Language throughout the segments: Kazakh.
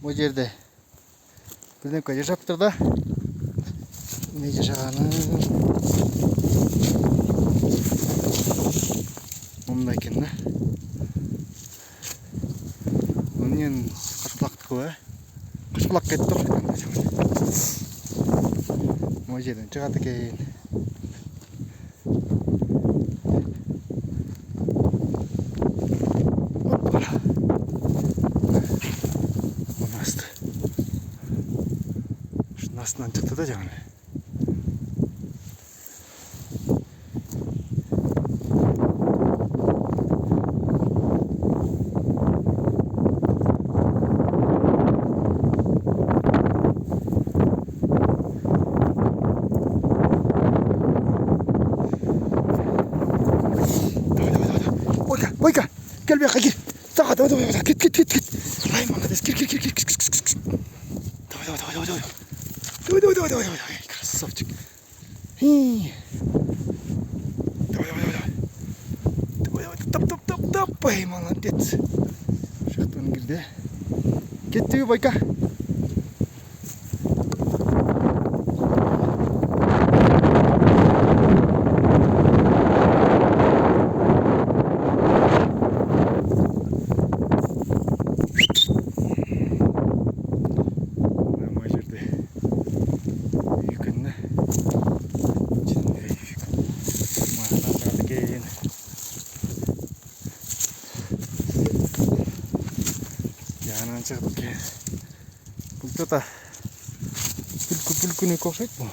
Bu жерде бірдеңе жашап тұр да. Не жашағаны мұнда екен да. Мұнен қашқұлақты көе. Қашқұлақ кетіп тұр. Бұл жерден шығады екен. Астынан шықты да жаңағы. Ойка, кел бияққа кел. Давай, кет. Ай, молодец, кел. Давай, красавчик. Давай, молодец. Шахтан кірді. Кетті бойка. Jangan cepat ke. Pultu ta. Pulku ni kok sekpo.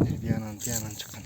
Ini dia nanti anak cek.